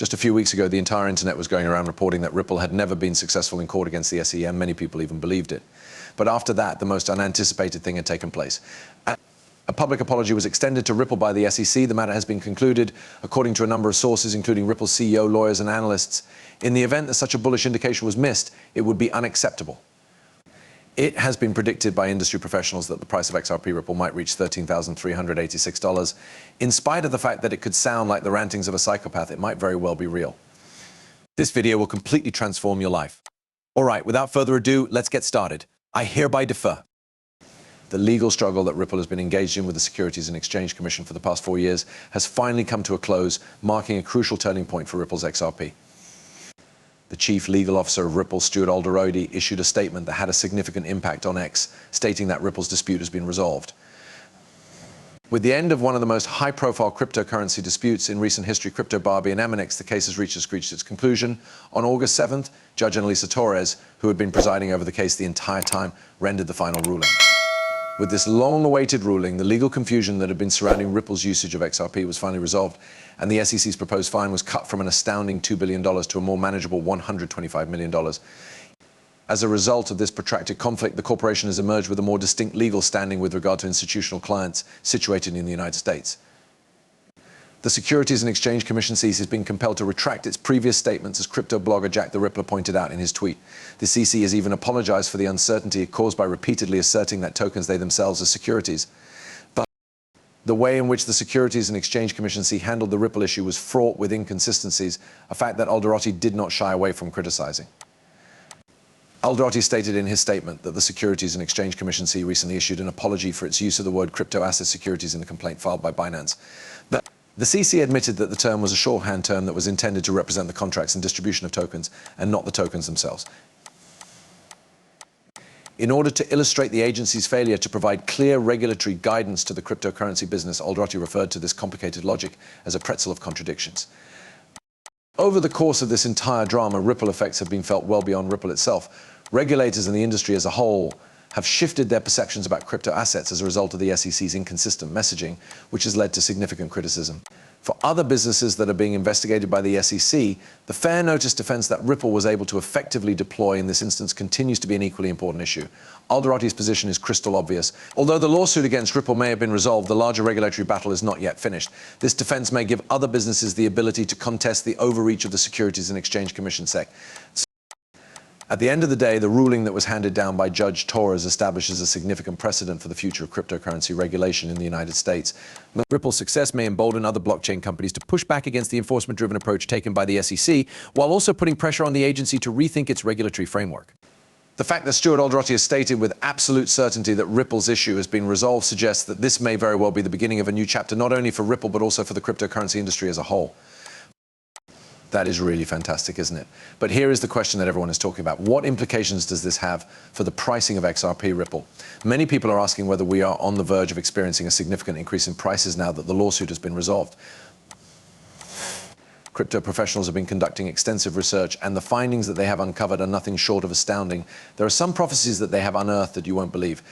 Just a few weeks ago, the entire internet was going around reporting that Ripple had never been successful in court against the SEC, and many people even believed it. But after that, the most unanticipated thing had taken place. A public apology was extended to Ripple by the SEC. The matter has been concluded, according to a number of sources, including Ripple's CEO, lawyers, and analysts. In the event that such a bullish indication was missed, it would be unacceptable. It has been predicted by industry professionals that the price of XRP Ripple might reach $13,386. In spite of the fact that it could sound like the rantings of a psychopath, it might very well be real. This video will completely transform your life. All right, without further ado, let's get started. I hereby defer. The legal struggle that Ripple has been engaged in with the Securities and Exchange Commission for the past 4 years has finally come to a close, marking a crucial turning point for Ripple's XRP. The chief legal officer of Ripple, Stuart Alderoty, issued a statement that had a significant impact on X, stating that Ripple's dispute has been resolved. With the end of one of the most high-profile cryptocurrency disputes in recent history, Crypto Barbie and MNX, the case has reached its conclusion. On August 7th, Judge Annalisa Torres, who had been presiding over the case the entire time, rendered the final ruling. With this long-awaited ruling, the legal confusion that had been surrounding Ripple's usage of XRP was finally resolved, and the SEC's proposed fine was cut from an astounding $2 billion to a more manageable $125 million. As a result of this protracted conflict, the corporation has emerged with a more distinct legal standing with regard to institutional clients situated in the United States. The Securities and Exchange Commission has been compelled to retract its previous statements, as crypto blogger Jack the Rippler pointed out in his tweet. The CC has even apologized for the uncertainty caused by repeatedly asserting that tokens they themselves are securities. But the way in which the Securities and Exchange Commission handled the Ripple issue was fraught with inconsistencies, a fact that Alderoty did not shy away from criticizing. Alderoty stated in his statement that the Securities and Exchange Commission recently issued an apology for its use of the word crypto asset securities in the complaint filed by Binance. The CC admitted that the term was a shorthand term that was intended to represent the contracts and distribution of tokens, and not the tokens themselves. In order to illustrate the agency's failure to provide clear regulatory guidance to the cryptocurrency business, Alderoty referred to this complicated logic as a pretzel of contradictions. Over the course of this entire drama, ripple effects have been felt well beyond Ripple itself. Regulators in the industry as a whole have shifted their perceptions about crypto assets as a result of the SEC's inconsistent messaging, which has led to significant criticism. For other businesses that are being investigated by the SEC, the fair notice defense that Ripple was able to effectively deploy in this instance continues to be an equally important issue. Alderoty's position is crystal obvious. Although the lawsuit against Ripple may have been resolved, the larger regulatory battle is not yet finished. This defense may give other businesses the ability to contest the overreach of the Securities and Exchange Commission SEC. At the end of the day, the ruling that was handed down by Judge Torres establishes a significant precedent for the future of cryptocurrency regulation in the United States. Ripple's success may embolden other blockchain companies to push back against the enforcement-driven approach taken by the SEC, while also putting pressure on the agency to rethink its regulatory framework. The fact that Stuart Alderoty has stated with absolute certainty that Ripple's issue has been resolved suggests that this may very well be the beginning of a new chapter, not only for Ripple, but also for the cryptocurrency industry as a whole. That is really fantastic, isn't it? But here is the question that everyone is talking about. What implications does this have for the pricing of XRP Ripple? Many people are asking whether we are on the verge of experiencing a significant increase in prices now that the lawsuit has been resolved. Crypto professionals have been conducting extensive research, and the findings that they have uncovered are nothing short of astounding. There are some prophecies that they have unearthed that you won't believe.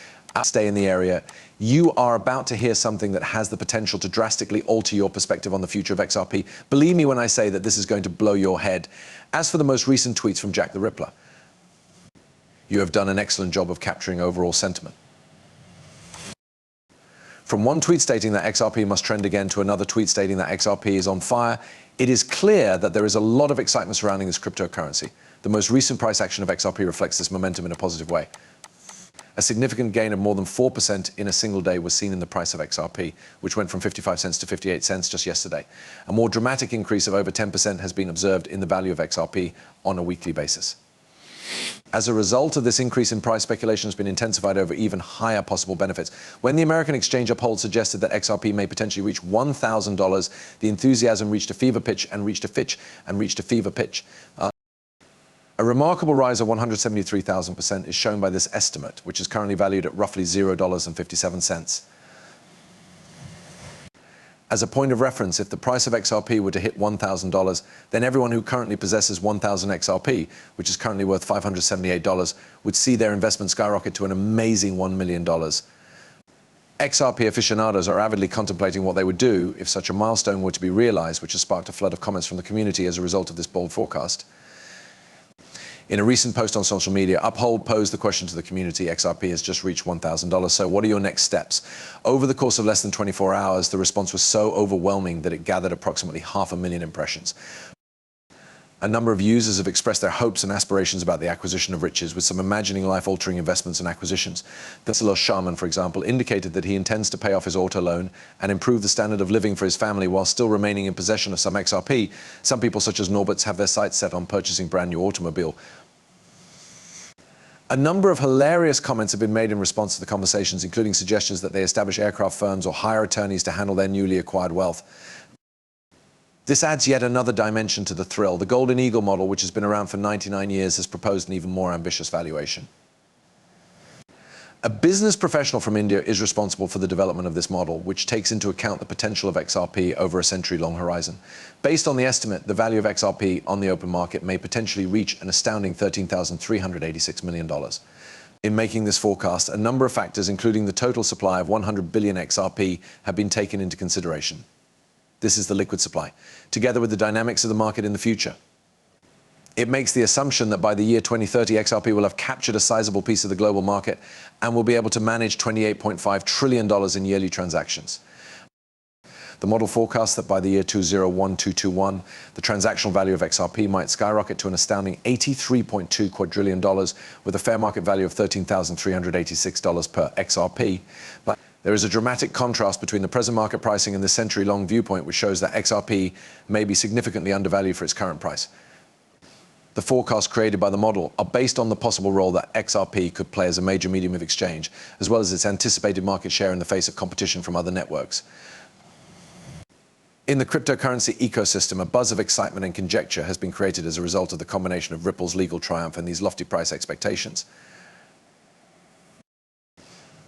Stay in the area. You are about to hear something that has the potential to drastically alter your perspective on the future of XRP. Believe me when I say that this is going to blow your head. As for the most recent tweets from Jack the Rippler, you have done an excellent job of capturing overall sentiment. From one tweet stating that XRP must trend again to another tweet stating that XRP is on fire, it is clear that there is a lot of excitement surrounding this cryptocurrency. The most recent price action of XRP reflects this momentum in a positive way. A significant gain of more than 4% in a single day was seen in the price of XRP, which went from 55 cents to 58 cents just yesterday. A more dramatic increase of over 10% has been observed in the value of XRP on a weekly basis. As a result of this increase in price, speculation has been intensified over even higher possible benefits. When the American Exchange Uphold suggested that XRP may potentially reach $1,000, the enthusiasm reached a fever pitch and reached a fever pitch. A remarkable rise of 173,000% is shown by this estimate, which is currently valued at roughly $0.57. As a point of reference, if the price of XRP were to hit $1,000, then everyone who currently possesses 1,000 XRP, which is currently worth $578, would see their investment skyrocket to an amazing $1 million. XRP aficionados are avidly contemplating what they would do if such a milestone were to be realized, which has sparked a flood of comments from the community as a result of this bold forecast. In a recent post on social media, Uphold posed the question to the community: XRP has just reached $1,000, so what are your next steps? Over the course of less than 24 hours, the response was so overwhelming that it gathered approximately 500,000 impressions. A number of users have expressed their hopes and aspirations about the acquisition of riches, with some imagining life-altering investments and acquisitions. The Shaman, for example, indicated that he intends to pay off his auto loan and improve the standard of living for his family while still remaining in possession of some XRP. Some people, such as Norberts, have their sights set on purchasing brand new automobile. A number of hilarious comments have been made in response to the conversations, including suggestions that they establish aircraft firms or hire attorneys to handle their newly acquired wealth. This adds yet another dimension to the thrill. The Golden Eagle model, which has been around for 99 years, has proposed an even more ambitious valuation. A business professional from India is responsible for the development of this model, which takes into account the potential of XRP over a century-long horizon. Based on the estimate, the value of XRP on the open market may potentially reach an astounding $13,386 million. In making this forecast, a number of factors, including the total supply of 100 billion XRP, have been taken into consideration. This is the liquid supply, together with the dynamics of the market in the future. It makes the assumption that by the year 2030, XRP will have captured a sizable piece of the global market and will be able to manage $28.5 trillion in yearly transactions. The model forecasts that by the year 201221, the transactional value of XRP might skyrocket to an astounding $83.2 quadrillion, with a fair market value of $13,386 per XRP. But there is a dramatic contrast between the present market pricing and the century-long viewpoint, which shows that XRP may be significantly undervalued for its current price. The forecasts created by the model are based on the possible role that XRP could play as a major medium of exchange, as well as its anticipated market share in the face of competition from other networks. In the cryptocurrency ecosystem, a buzz of excitement and conjecture has been created as a result of the combination of Ripple's legal triumph and these lofty price expectations.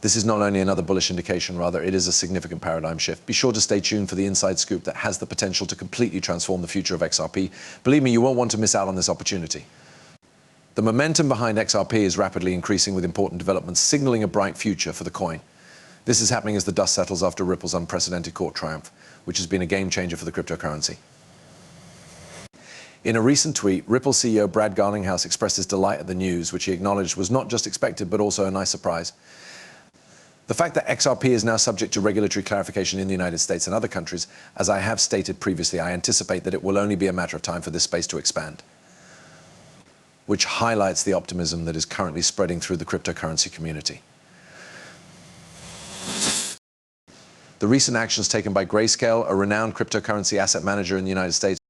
This is not only another bullish indication, rather, it is a significant paradigm shift. Be sure to stay tuned for the inside scoop that has the potential to completely transform the future of XRP. Believe me, you won't want to miss out on this opportunity. The momentum behind XRP is rapidly increasing, with important developments signaling a bright future for the coin. This is happening as the dust settles after Ripple's unprecedented court triumph, which has been a game changer for the cryptocurrency. In a recent tweet, Ripple CEO Brad Garlinghouse expressed his delight at the news, which he acknowledged was not just expected, but also a nice surprise. The fact that XRP is now subject to regulatory clarification in the United States and other countries, as I have stated previously, I anticipate that it will only be a matter of time for this space to expand, which highlights the optimism that is currently spreading through the cryptocurrency community. The recent actions taken by Grayscale, a renowned cryptocurrency asset manager in the United States,